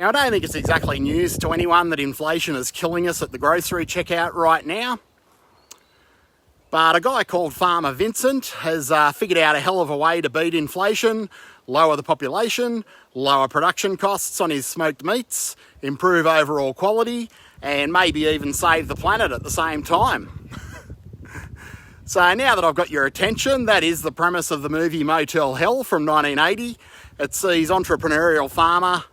Now, I don't think it's exactly news to anyone that inflation is killing us at the grocery checkout right now. But a guy called Farmer Vincent has figured out a hell of a way to beat inflation, lower the population, lower production costs on his smoked meats, improve overall quality, and maybe even save the planet at the same time. So now that I've got your attention, that is the premise of the movie Motel Hell from 1980. It sees entrepreneurial farmer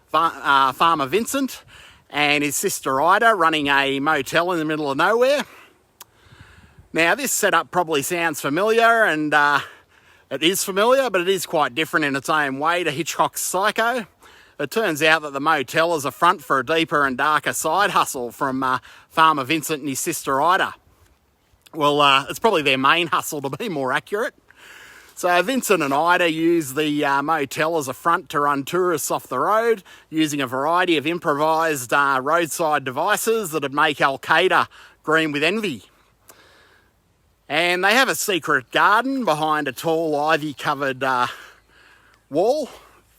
Vincent and his sister Ida running a motel in the middle of nowhere. Now, this setup probably sounds familiar, and it is familiar, but it is quite different in its own way to Hitchcock's Psycho. It turns out that the motel is a front for a deeper and darker side hustle from Farmer Vincent and his sister Ida. Well, it's probably their main hustle, to be more accurate. So Vincent and Ida use the motel as a front to run tourists off the road, using a variety of improvised roadside devices that would make Al-Qaeda green with envy. And they have a secret garden behind a tall ivy-covered wall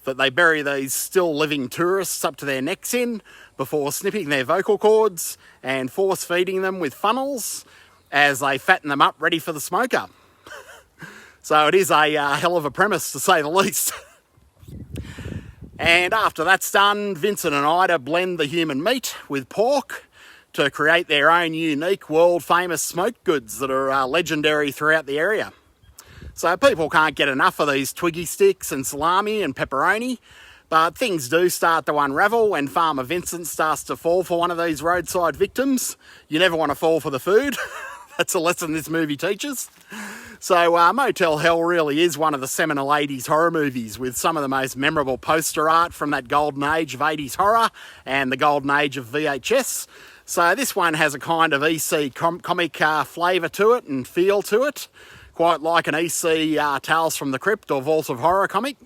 that they bury these still living tourists up to their necks in before snipping their vocal cords and force-feeding them with funnels as they fatten them up ready for the smoker. So it is a hell of a premise, to say the least. And after that's done, Vincent and Ida blend the human meat with pork to create their own unique world-famous smoked goods that are legendary throughout the area. So people can't get enough of these Twiggy sticks and salami and pepperoni, but things do start to unravel when Farmer Vincent starts to fall for one of these roadside victims. You never want to fall for the food. That's a lesson this movie teaches. So Motel Hell really is one of the seminal 80s horror movies, with some of the most memorable poster art from that golden age of 80s horror and the golden age of VHS. So this one has a kind of EC comic flavour to it and feel to it, quite like an EC Tales from the Crypt or Vault of Horror comic.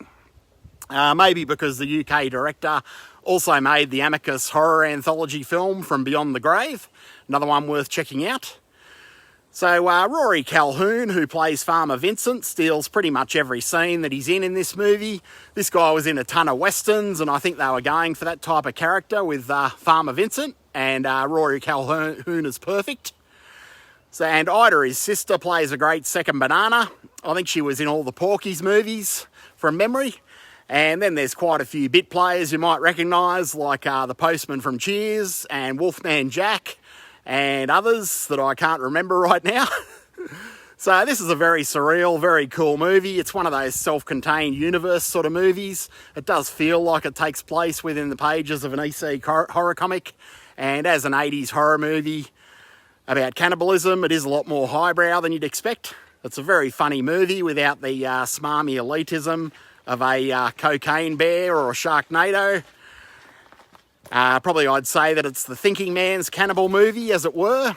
Maybe because the UK director also made the Amicus horror anthology film From Beyond the Grave, another one worth checking out. So Rory Calhoun, who plays Farmer Vincent, steals pretty much every scene that he's in this movie. This guy was in a ton of westerns, and I think they were going for that type of character with Farmer Vincent, and Rory Calhoun is perfect. So, and Ida, his sister, plays a great second banana. I think she was in all the Porky's movies from memory. And then there's quite a few bit players you might recognise, like the postman from Cheers and Wolfman Jack, and others that I can't remember right now. So this is a very surreal, very cool movie. It's one of those self-contained universe sort of movies. It does feel like it takes place within the pages of an EC horror comic. And as an 80s horror movie about cannibalism, it is a lot more highbrow than you'd expect. It's a very funny movie without the smarmy elitism of a cocaine bear or a Sharknado. Probably I'd say that it's the thinking man's Cannibal movie, as it were.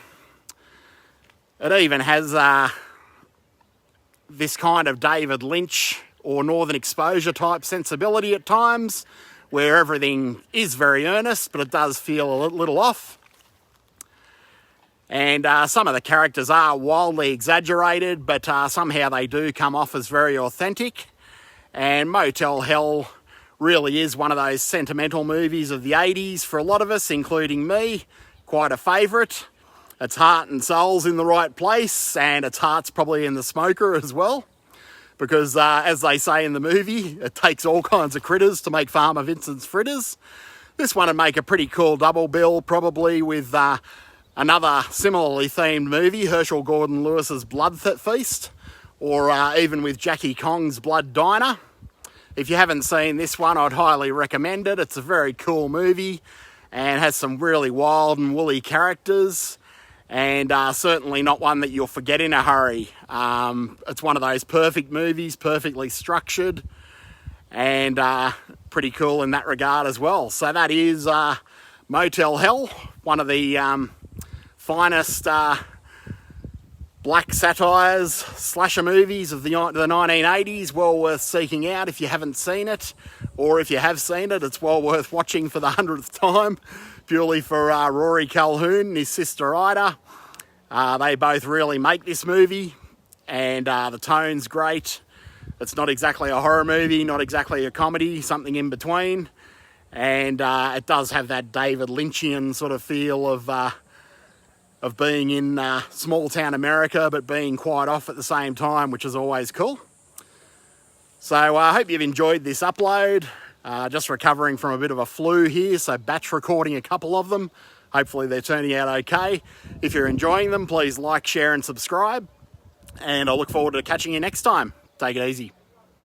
It even has this kind of David Lynch or Northern Exposure type sensibility at times, where everything is very earnest, but it does feel a little off. And some of the characters are wildly exaggerated, but somehow they do come off as very authentic. And Motel Hell really is one of those sentimental movies of the 80s for a lot of us, including me. Quite a favourite. Its heart and soul's in the right place, and its heart's probably in the smoker as well. Because, as they say in the movie, it takes all kinds of critters to make Farmer Vincent's fritters. This one would make a pretty cool double bill, probably with another similarly themed movie, Herschel Gordon Lewis's Blood Feast, or even with Jackie Kong's Blood Diner. If you haven't seen this one, I'd highly recommend it. It's a very cool movie and has some really wild and woolly characters, and certainly not one that you'll forget in a hurry. It's one of those perfect movies, perfectly structured, and pretty cool in that regard as well. So that is Motel Hell, one of the finest black satires, slasher movies of the 1980s, well worth seeking out if you haven't seen it, or if you have seen it, it's well worth watching for the 100th time, purely for Rory Calhoun and his sister Ida. They both really make this movie, and the tone's great. It's not exactly a horror movie, not exactly a comedy, something in between, And it does have that David Lynchian sort of feel of being in small town America, but being quite off at the same time, which is always cool. So I hope you've enjoyed this upload. Just recovering from a bit of a flu here, so batch recording a couple of them. Hopefully they're turning out okay. If you're enjoying them, please like, share and subscribe. And I look forward to catching you next time. Take it easy.